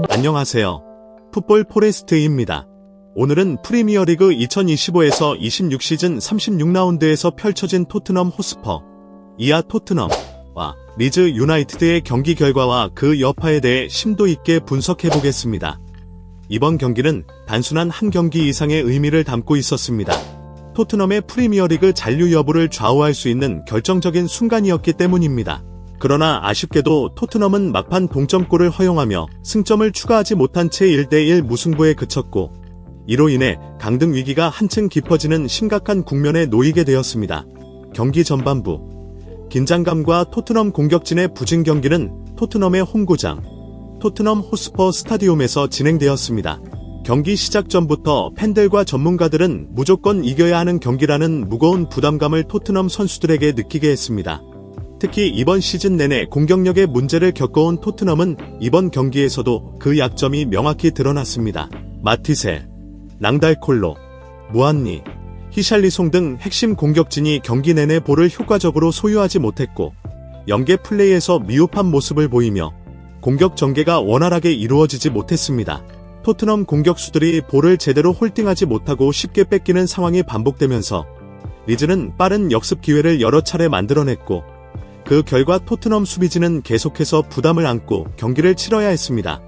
안녕하세요. 풋볼 포레스트입니다. 오늘은 프리미어리그 2025에서 26시즌 36라운드에서 펼쳐진 토트넘 호스퍼, 이하 토트넘과 리즈 유나이티드의 경기 결과와 그 여파에 대해 심도 있게 분석해보겠습니다. 이번 경기는 단순한 한 경기 이상의 의미를 담고 있었습니다. 토트넘의 프리미어리그 잔류 여부를 좌우할 수 있는 결정적인 순간이었기 때문입니다. 그러나 아쉽게도 토트넘은 막판 동점골을 허용하며 승점을 추가하지 못한 채 1대1 무승부에 그쳤고, 이로 인해 강등 위기가 한층 깊어지는 심각한 국면에 놓이게 되었습니다. 경기 전반부, 긴장감과 토트넘 공격진의 부진 경기는 토트넘의 홈구장 토트넘 호스퍼 스타디움에서 진행되었습니다. 경기 시작 전부터 팬들과 전문가들은 무조건 이겨야 하는 경기라는 무거운 부담감을 토트넘 선수들에게 느끼게 했습니다. 특히 이번 시즌 내내 공격력의 문제를 겪어온 토트넘은 이번 경기에서도 그 약점이 명확히 드러났습니다. 마티셀, 랑달콜로, 무안니, 히샬리송 등 핵심 공격진이 경기 내내 볼을 효과적으로 소유하지 못했고, 연계 플레이에서 미흡한 모습을 보이며 공격 전개가 원활하게 이루어지지 못했습니다. 토트넘 공격수들이 볼을 제대로 홀딩하지 못하고 쉽게 뺏기는 상황이 반복되면서 리즈는 빠른 역습 기회를 여러 차례 만들어냈고, 그 결과 토트넘 수비진은 계속해서 부담을 안고 경기를 치러야 했습니다.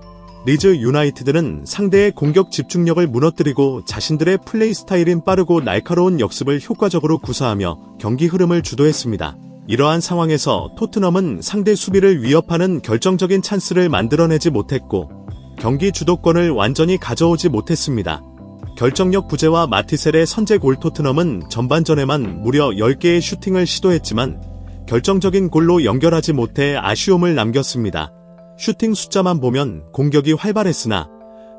리즈 유나이티드는 상대의 공격 집중력을 무너뜨리고 자신들의 플레이 스타일인 빠르고 날카로운 역습을 효과적으로 구사하며 경기 흐름을 주도했습니다. 이러한 상황에서 토트넘은 상대 수비를 위협하는 결정적인 찬스를 만들어내지 못했고, 경기 주도권을 완전히 가져오지 못했습니다. 결정력 부재와 마티셀의 선제골 토트넘은 전반전에만 무려 10개의 슈팅을 시도했지만 결정적인 골로 연결하지 못해 아쉬움을 남겼습니다. 슈팅 숫자만 보면 공격이 활발했으나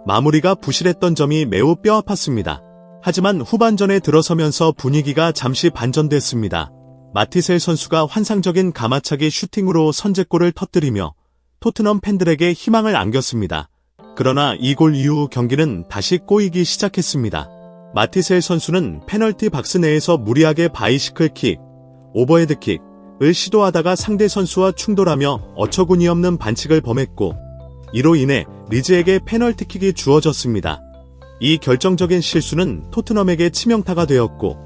마무리가 부실했던 점이 매우 뼈아팠습니다. 하지만 후반전에 들어서면서 분위기가 잠시 반전됐습니다. 마티셀 선수가 환상적인 가마차기 슈팅으로 선제골을 터뜨리며 토트넘 팬들에게 희망을 안겼습니다. 그러나 이 골 이후 경기는 다시 꼬이기 시작했습니다. 마티셀 선수는 페널티 박스 내에서 무리하게 바이시클킥, 오버헤드킥을 시도하다가 상대 선수와 충돌하며 어처구니없는 반칙을 범했고, 이로 인해 리즈에게 페널티킥이 주어졌습니다. 이 결정적인 실수는 토트넘에게 치명타가 되었고,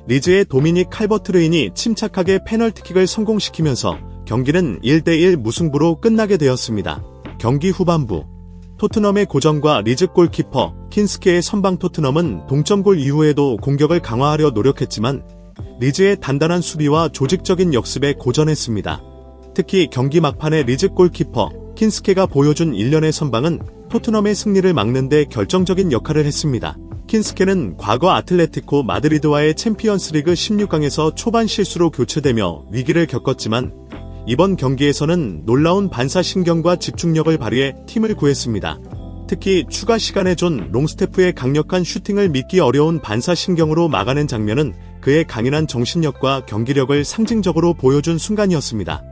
리즈의 도미닉 칼버트르인이 침착하게 페널티킥을 성공시키면서 경기는 1대1 무승부로 끝나게 되었습니다. 경기 후반부, 토트넘의 고전과 리즈 골키퍼 킨스케의 선방 토트넘은 동점골 이후에도 공격을 강화하려 노력했지만 리즈의 단단한 수비와 조직적인 역습에 고전했습니다. 특히 경기 막판에 리즈 골키퍼 킨스케가 보여준 일련의 선방은 토트넘의 승리를 막는 데 결정적인 역할을 했습니다. 킨스케는 과거 아틀레티코 마드리드와의 챔피언스리그 16강에서 초반 실수로 교체되며 위기를 겪었지만 이번 경기에서는 놀라운 반사신경과 집중력을 발휘해 팀을 구했습니다. 특히 추가 시간에 존 롱스태프의 강력한 슈팅을 믿기 어려운 반사신경으로 막아낸 장면은 그의 강인한 정신력과 경기력을 상징적으로 보여준 순간이었습니다.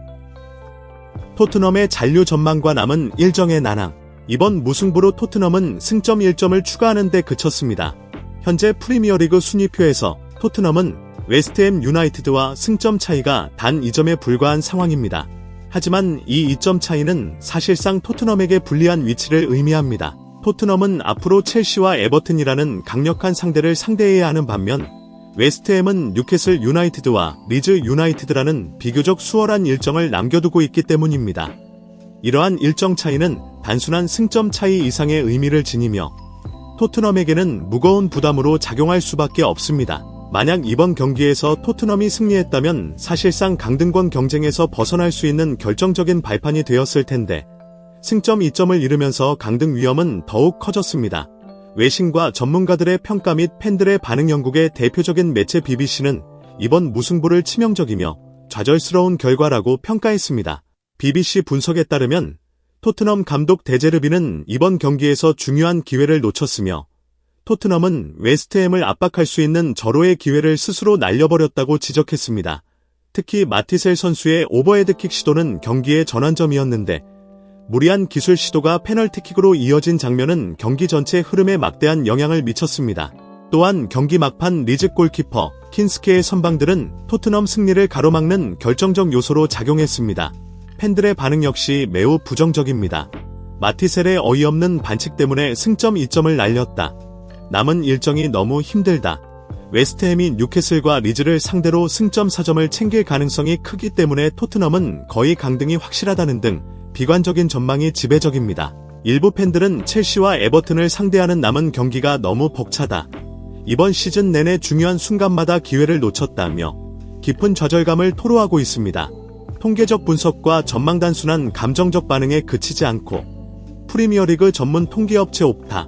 토트넘의 잔류 전망과 남은 일정의 난항. 이번 무승부로 토트넘은 승점 1점을 추가하는 데 그쳤습니다. 현재 프리미어리그 순위표에서 토트넘은 웨스트햄 유나이티드와 승점 차이가 단 2점에 불과한 상황입니다. 하지만 이 2점 차이는 사실상 토트넘에게 불리한 위치를 의미합니다. 토트넘은 앞으로 첼시와 에버튼이라는 강력한 상대를 상대해야 하는 반면 웨스트햄은 뉴캐슬 유나이티드와 리즈 유나이티드라는 비교적 수월한 일정을 남겨두고 있기 때문입니다. 이러한 일정 차이는 단순한 승점 차이 이상의 의미를 지니며 토트넘에게는 무거운 부담으로 작용할 수밖에 없습니다. 만약 이번 경기에서 토트넘이 승리했다면 사실상 강등권 경쟁에서 벗어날 수 있는 결정적인 발판이 되었을 텐데 승점 2점을 잃으면서 강등 위험은 더욱 커졌습니다. 외신과 전문가들의 평가 및 팬들의 반응. 영국의 대표적인 매체 BBC는 이번 무승부를 치명적이며 좌절스러운 결과라고 평가했습니다. BBC 분석에 따르면 토트넘 감독 데제르비는 이번 경기에서 중요한 기회를 놓쳤으며 토트넘은 웨스트햄을 압박할 수 있는 절호의 기회를 스스로 날려버렸다고 지적했습니다. 특히 마티셀 선수의 오버헤드킥 시도는 경기의 전환점이었는데 무리한 기술 시도가 페널티킥으로 이어진 장면은 경기 전체 흐름에 막대한 영향을 미쳤습니다. 또한 경기 막판 리즈 골키퍼 킨스케의 선방들은 토트넘 승리를 가로막는 결정적 요소로 작용했습니다. 팬들의 반응 역시 매우 부정적입니다. 마티셀의 어이없는 반칙 때문에 승점 2점을 날렸다. 남은 일정이 너무 힘들다. 웨스트햄이 뉴캐슬과 리즈를 상대로 승점 4점을 챙길 가능성이 크기 때문에 토트넘은 거의 강등이 확실하다는 등 비관적인 전망이 지배적입니다. 일부 팬들은 첼시와 에버튼을 상대하는 남은 경기가 너무 벅차다. 이번 시즌 내내 중요한 순간마다 기회를 놓쳤다며 깊은 좌절감을 토로하고 있습니다. 통계적 분석과 전망 단순한 감정적 반응에 그치지 않고 프리미어리그 전문 통계업체 옵타,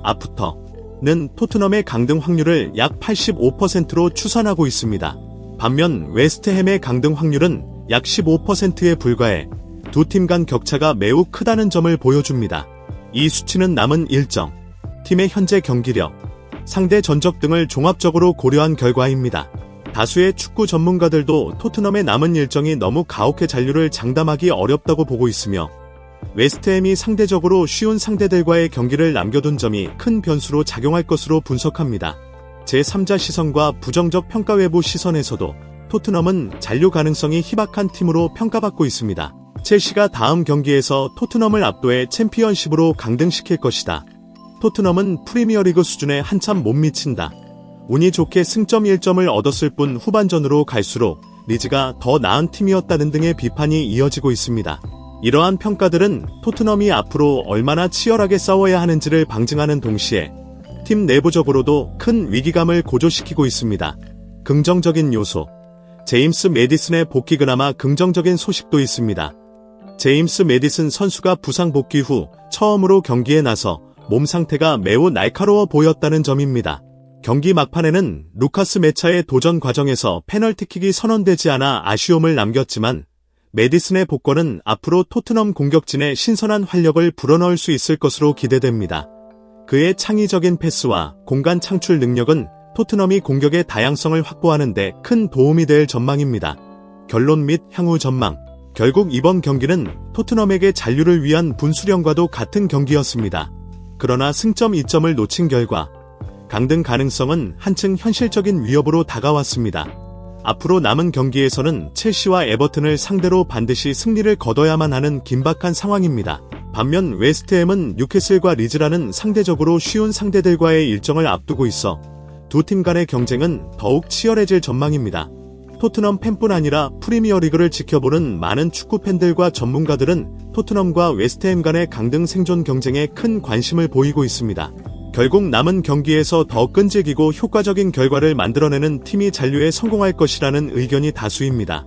아프터는 토트넘의 강등 확률을 약 85%로 추산하고 있습니다. 반면 웨스트햄의 강등 확률은 약 15%에 불과해 두 팀 간 격차가 매우 크다는 점을 보여줍니다. 이 수치는 남은 일정, 팀의 현재 경기력, 상대 전적 등을 종합적으로 고려한 결과입니다. 다수의 축구 전문가들도 토트넘의 남은 일정이 너무 가혹해 잔류를 장담하기 어렵다고 보고 있으며 웨스트햄이 상대적으로 쉬운 상대들과의 경기를 남겨둔 점이 큰 변수로 작용할 것으로 분석합니다. 제3자 시선과 부정적 평가 외부 시선에서도 토트넘은 잔류 가능성이 희박한 팀으로 평가받고 있습니다. 첼시가 다음 경기에서 토트넘을 압도해 챔피언십으로 강등시킬 것이다. 토트넘은 프리미어리그 수준에 한참 못 미친다. 운이 좋게 승점 1점을 얻었을 뿐 후반전으로 갈수록 리즈가 더 나은 팀이었다는 등의 비판이 이어지고 있습니다. 이러한 평가들은 토트넘이 앞으로 얼마나 치열하게 싸워야 하는지를 방증하는 동시에 팀 내부적으로도 큰 위기감을 고조시키고 있습니다. 긍정적인 요소, 제임스 매디슨의 복귀. 그나마 긍정적인 소식도 있습니다. 제임스 매디슨 선수가 부상 복귀 후 처음으로 경기에 나서 몸 상태가 매우 날카로워 보였다는 점입니다. 경기 막판에는 루카스 메차의 도전 과정에서 페널티킥이 선언되지 않아 아쉬움을 남겼지만 매디슨의 복권은 앞으로 토트넘 공격진에 신선한 활력을 불어넣을 수 있을 것으로 기대됩니다. 그의 창의적인 패스와 공간 창출 능력은 토트넘이 공격의 다양성을 확보하는 데 큰 도움이 될 전망입니다. 결론 및 향후 전망. 결국 이번 경기는 토트넘에게 잔류를 위한 분수령과도 같은 경기였습니다. 그러나 승점 2점을 놓친 결과 강등 가능성은 한층 현실적인 위협으로 다가왔습니다. 앞으로 남은 경기에서는 첼시와 에버튼을 상대로 반드시 승리를 거둬야만 하는 긴박한 상황입니다. 반면 웨스트햄은 뉴캐슬과 리즈라는 상대적으로 쉬운 상대들과의 일정을 앞두고 있어 두 팀 간의 경쟁은 더욱 치열해질 전망입니다. 토트넘 팬뿐 아니라 프리미어리그를 지켜보는 많은 축구 팬들과 전문가들은 토트넘과 웨스트햄 간의 강등 생존 경쟁에 큰 관심을 보이고 있습니다. 결국 남은 경기에서 더 끈질기고 효과적인 결과를 만들어내는 팀이 잔류에 성공할 것이라는 의견이 다수입니다.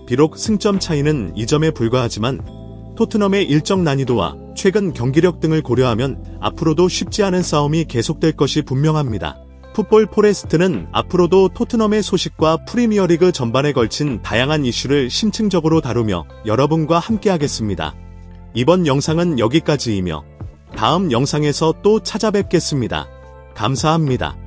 비록 승점 차이는 2점에 불과하지만 토트넘의 일정 난이도와 최근 경기력 등을 고려하면 앞으로도 쉽지 않은 싸움이 계속될 것이 분명합니다. 풋볼 포레스트는 앞으로도 토트넘의 소식과 프리미어리그 전반에 걸친 다양한 이슈를 심층적으로 다루며 여러분과 함께하겠습니다. 이번 영상은 여기까지이며 다음 영상에서 또 찾아뵙겠습니다. 감사합니다.